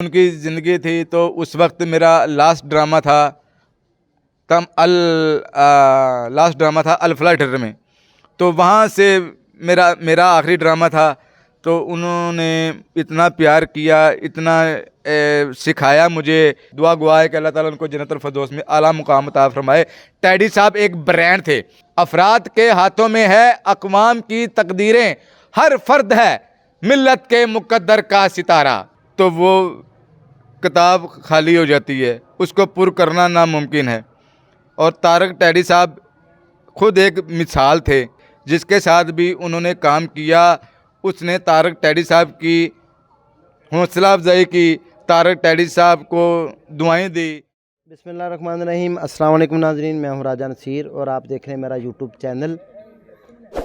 उनकी ज़िंदगी थी तो उस वक्त मेरा लास्ट ड्रामा था लास्ट ड्रामा था अल-फलाह थिएटर में। तो वहाँ से मेरा मेरा आखिरी ड्रामा था। तो उन्होंने इतना प्यार किया, इतना सिखाया मुझे। दुआ गुआ है कि अल्लाह ताला उनको जन्नतुल फिरदौस में आला मुकाम अता फरमाए। टैडी साहब एक ब्रांड थे। अफराद के हाथों में है अक़वाम की तकदीरें, हर फर्द है मिल्लत के मुक़द्दर का सितारा। तो वो किताब खाली हो जाती है, उसको पुर करना नामुमकिन है। और तारक टैडी साहब खुद एक मिसाल थे, जिसके साथ भी उन्होंने काम किया। उसने तारक टैडी साहब की हौसला अफजाई की, तारक टैडी साहब को दुआएं दी। बिस्मिल्लाहिर्रहमानिर्रहीम। अस्सलाम वालेकुम नाज़रीन, मैं हूं राजा नसीर और आप देख रहे हैं मेरा यूट्यूब चैनल।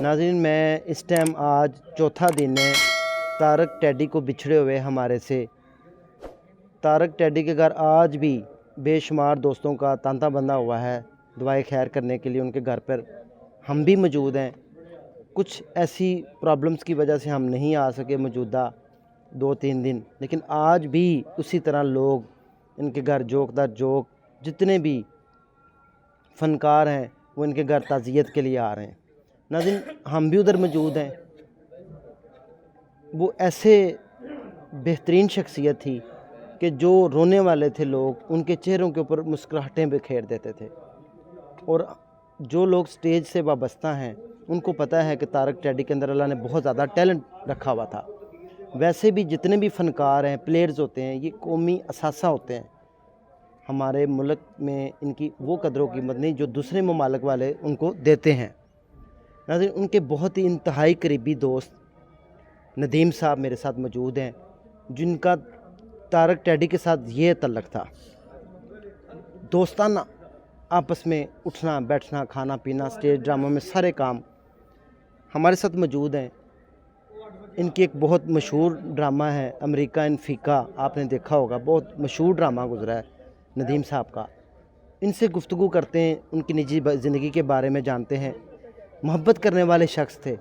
नाज़रीन, मैं इस टाइम आज चौथा दिन है तारक टैडी को बिछड़े हुए हमारे से। तारक टैडी के घर आज भी बेशुमार दोस्तों का तांता बंधा हुआ है दुआए खैर करने के लिए। उनके घर पर हम भी मौजूद हैं। कुछ ऐसी प्रॉब्लम्स की वजह से हम नहीं आ सके मौजूदा 2-3 दिन, लेकिन आज भी उसी तरह लोग इनके घर जोक दर जोक जितने भी फ़नकार हैं वो इनके घर ताज़ियत के लिए आ रहे हैं। नाज़रीन, हम भी उधर मौजूद हैं। वो ऐसे बेहतरीन शख्सियत थी कि जो रोने वाले थे लोग उनके चेहरों के ऊपर मुस्कुराहटें बिखेर देते थे। और जो लोग स्टेज से वाबस्ता हैं उनको पता है कि तारक टैडी के अंदर अल्लाह ने बहुत ज़्यादा टैलेंट रखा हुआ था। वैसे भी जितने भी फ़नकार हैं, प्लेयर्स होते हैं, ये कौमी असासा होते हैं। हमारे मुल्क में इनकी वो कदरों कीमत नहीं जो दूसरे ममालिक वाले उनको देते हैं। नाज़रीन, उनके बहुत ही इंतहाई करीबी दोस्त नदीम साहब मेरे साथ मौजूद हैं, जिनका तारक टैडी के साथ ये तल्लक था। दोस्ताना आपस में उठना बैठना, खाना पीना, स्टेज ड्रामा में सारे काम हमारे साथ मौजूद हैं। इनकी एक बहुत मशहूर ड्रामा है अमेरिका इन फ़ीका, आपने देखा होगा, बहुत मशहूर ड्रामा गुजरा है नदीम साहब का। इनसे गुफ्तगू करते हैं, उनकी निजी ज़िंदगी के बारे में जानते हैं। मोहब्बत करने वाले शख्स थे,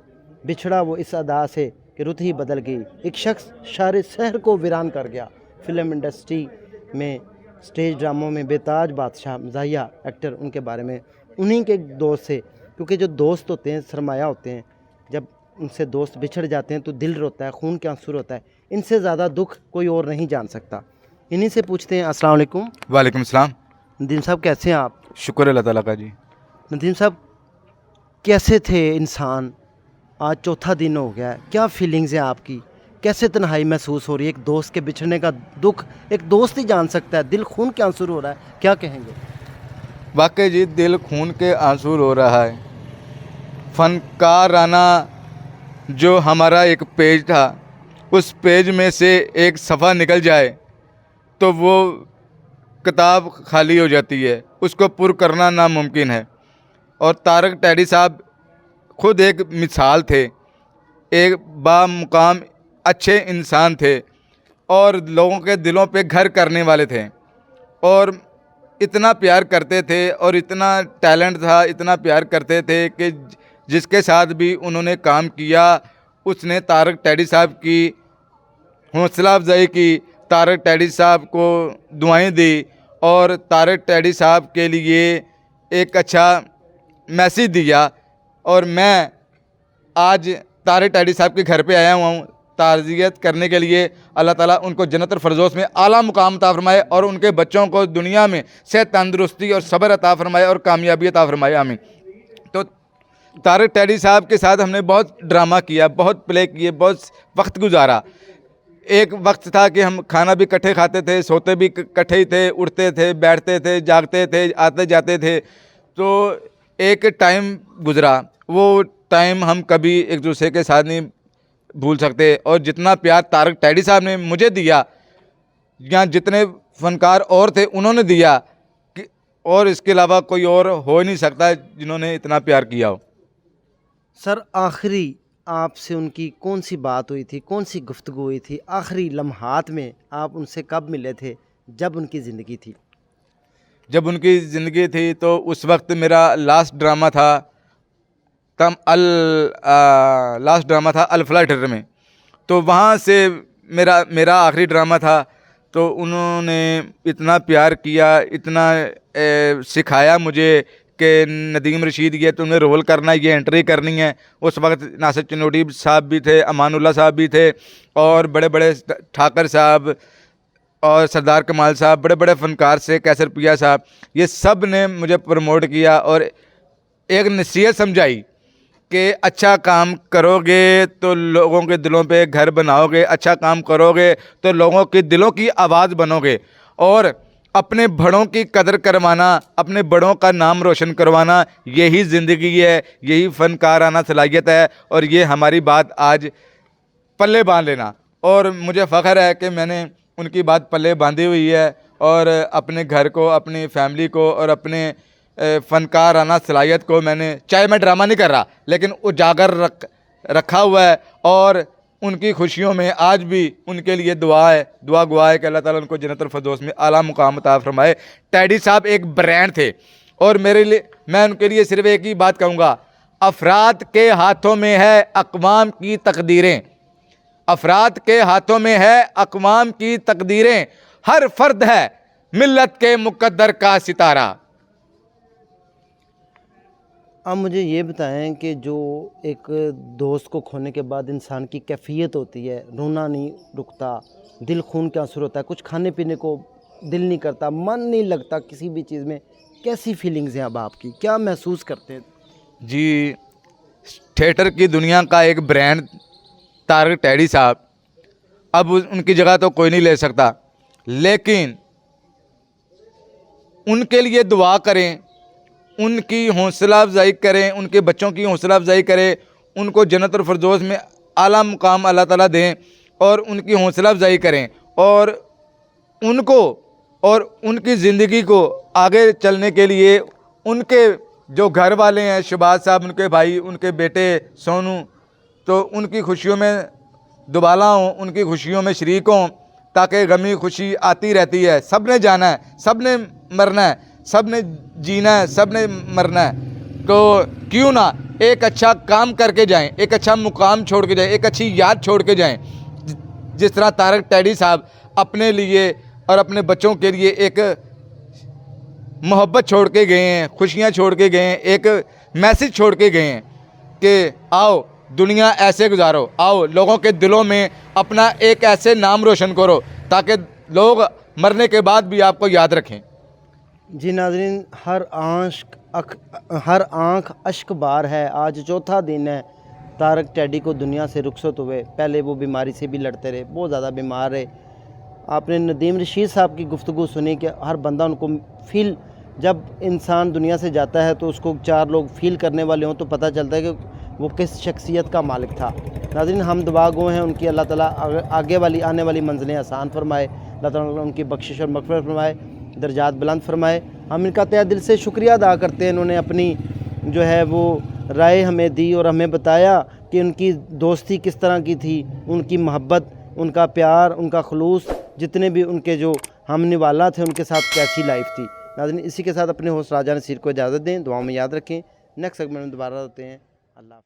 बिछड़ा वो इस अदा से कि रुत ही बदल गई। एक शख्स सारे शहर को वीरान कर गया। फ़िल्म इंडस्ट्री में, स्टेज ड्रामों में बेताज बादशाह, मज़ाहिया एक्टर, उनके बारे में उन्हीं के दोस्त से। क्योंकि जो दोस्त होते हैं सरमाया होते हैं, जब उनसे दोस्त बिछड़ जाते हैं तो दिल रोता है, खून के आंसू होता है। इनसे ज़्यादा दुख कोई और नहीं जान सकता। इन्हीं से पूछते हैं। अस्सलाम वालेकुम। वालेकुम सलाम। नदीम साहब, कैसे हैं आप? शुक्र अल्लाह ताला का जी। नदीम साहब, कैसे थे इंसान? आज चौथा दिन हो गया है, क्या फीलिंग्स हैं आपकी? कैसे तन्हाई महसूस हो रही है? एक दोस्त के बिछड़ने का दुख एक दोस्त ही जान सकता है। दिल खून के आंसू हो रहा है, क्या कहेंगे? वाकई जी, दिल खून के आंसू रो रहा है। फ़नकाराना जो हमारा एक पेज था, उस पेज में से एक सफ़ा निकल जाए तो वो किताब खाली हो जाती है, उसको पुर करना नामुमकिन है। और तारक टैडी साहब खुद एक मिसाल थे, एक बामुकाम अच्छे इंसान थे और लोगों के दिलों पे घर करने वाले थे। और इतना प्यार करते थे और इतना टैलेंट था, इतना प्यार करते थे कि जिसके साथ भी उन्होंने काम किया, उसने तारक टैडी साहब की हौसला अफजाई की, तारक टैडी साहब को दुआएं दी और तारक टैडी साहब के लिए एक अच्छा मैसेज दिया। और मैं आज तारक टैडी साहब के घर पे आया हुआ हूँ ताज़ियत करने के लिए। अल्लाह ताला उनको जन्नतुल फिरदौस में आला मुकाम अता फरमाए और उनके बच्चों को दुनिया में सेहत, तंदुरुस्ती और सब्र अता फरमाए और कामयाबी अता फरमाए, आमीन। तो तारक टैडी साहब के साथ हमने बहुत ड्रामा किया, बहुत प्ले किए, बहुत वक्त गुजारा। एक वक्त था कि हम खाना भी इकट्ठे खाते थे, सोते भी इकट्ठे ही थे, उठते थे, बैठते थे, जागते थे, आते जाते थे। तो एक टाइम गुजरा, वो टाइम हम कभी एक दूसरे के साथ नहीं भूल सकते। और जितना प्यार तारक टैडी साहब ने मुझे दिया, या जितने फ़नकार और थे उन्होंने दिया, कि और इसके अलावा कोई और हो ही नहीं सकता जिन्होंने इतना प्यार किया हो। सर, आखिरी आपसे उनकी कौन सी बात हुई थी, कौन सी गुफ्तगू हुई थी? आखिरी लम्हात में आप उनसे कब मिले थे, जब उनकी ज़िंदगी थी? जब उनकी ज़िंदगी थी तो उस वक्त मेरा लास्ट ड्रामा था लास्ट ड्रामा था अल-फलाह थिएटर में। तो वहाँ से मेरा आखिरी ड्रामा था। तो उन्होंने इतना प्यार किया, इतना सिखाया मुझे कि नदीम रशीद ये तुमने रोल करना है, ये एंट्री करनी है। उस वक्त नासिर चनोटी साहब भी थे, अमानुल्लाह साहब भी थे, और बड़े बड़े ठाकर साहब और सरदार कमाल साहब, बड़े बड़े फ़नकार से, कैसर पिया साहब, ये सब ने मुझे प्रमोट किया और एक नसीहत समझाई कि अच्छा काम करोगे तो लोगों के दिलों पे घर बनाओगे, अच्छा काम करोगे तो लोगों के दिलों की आवाज़ बनोगे, और अपने बड़ों की कदर करवाना, अपने बड़ों का नाम रोशन करवाना, यही ज़िंदगी है, यही फ़नकाराना सलाहियत है। और ये हमारी बात आज पल्ले बांध लेना, और मुझे फ़ख्र है कि मैंने उनकी बात पल्ले बांधी हुई है, और अपने घर को, अपनी फैमिली को और अपने फ़नकाराना सलाहियत को मैंने, चाहे मैं ड्रामा नहीं कर रहा, लेकिन उजागर रखा हुआ है। और उनकी खुशियों में आज भी उनके लिए दुआ गुआ है कि अल्लाह ताला उनको जन्नतुल फिरदौस में आला मुकाम अता फरमाए। टैडी साहब एक ब्रांड थे, और मेरे लिए, मैं उनके लिए सिर्फ एक ही बात कहूँगा, अफराद के हाथों में है अक़वाम की तकदीरें, अफराद के हाथों में है अक़वाम की तकदीरें, हर फर्द है मिल्लत के मुक़द्दर का सितारा। आप मुझे ये बताएं कि जो एक दोस्त को खोने के बाद इंसान की कैफियत होती है, रोना नहीं रुकता, दिल खून के आंसू होता है, कुछ खाने पीने को दिल नहीं करता, मन नहीं लगता किसी भी चीज़ में, कैसी फीलिंग्स हैं अब आपकी, क्या महसूस करते हैं? जी, थिएटर की दुनिया का एक ब्रांड तारक टैडी साहब, अब उनकी जगह तो कोई नहीं ले सकता, लेकिन उनके लिए दुआ करें, उनकी हौसला अफजाई करें, उनके बच्चों की हौसला अफजाई करें, उनको जन्नतुल फिरदौस में आला मुकाम अल्लाह ताला दें, और उनकी हौसला अफजाई करें, और उनको और उनकी ज़िंदगी को आगे चलने के लिए उनके जो घर वाले हैं, शहबाज साहब, उनके भाई, उनके बेटे सोनू, तो उनकी खुशियों में दुबाला हों, उनकी खुशियों में शरीक हों, ताकि गमी खुशी आती रहती है। सब ने जाना है, सब ने मरना है, सब ने जीना है, सब ने मरना है, तो क्यों ना एक अच्छा काम करके जाएं, एक अच्छा मुकाम छोड़ के जाएं, एक अच्छी याद छोड़ के जाएं। जिस तरह तारक टैडी साहब अपने लिए और अपने बच्चों के लिए एक मोहब्बत छोड़ के गए हैं, खुशियां छोड़ के गए हैं, एक मैसेज छोड़ के गए हैं कि आओ दुनिया ऐसे गुजारो, आओ लोगों के दिलों में अपना एक ऐसे नाम रोशन करो ताकि लोग मरने के बाद भी आपको याद रखें। जी नाज़रीन, हर आँख अश्क बार है। आज चौथा दिन है तारक टैडी को दुनिया से रुखसत हुए। पहले वो बीमारी से भी लड़ते रहे, बहुत ज़्यादा बीमार रहे। आपने नदीम रशीद साहब की गुफ्तगू सुनी कि हर बंदा उनको फील, जब इंसान दुनिया से जाता है तो उसको चार लोग फील करने वाले हों तो पता चलता है कि वो किस शख्सियत का मालिक था। नाज़रीन, हम दुआ गो हैं उनकी, अल्लाह ताला आगे वाली आने वाली मंजिलें आसान फरमाए, अल्लाह ताला उनकी बख्शिश और मग़फ़िरत फरमाए, दर्जात बुलंद फरमाए। हम इनका तहे दिल से शुक्रिया अदा करते हैं, इन्होंने अपनी जो है वो राय हमें दी और हमें बताया कि उनकी दोस्ती किस तरह की थी, उनकी मोहब्बत, उनका प्यार, उनका खलूस, जितने भी उनके जो हम निवाला थे उनके साथ कैसी लाइफ थी। नाज़रीन, इसी के साथ अपने होस्ट राजा नसीर को इजाज़त दें, दुआओं में याद रखें। नेक्स्ट सेगमेंट में दोबारा होते हैं। अल्लाह।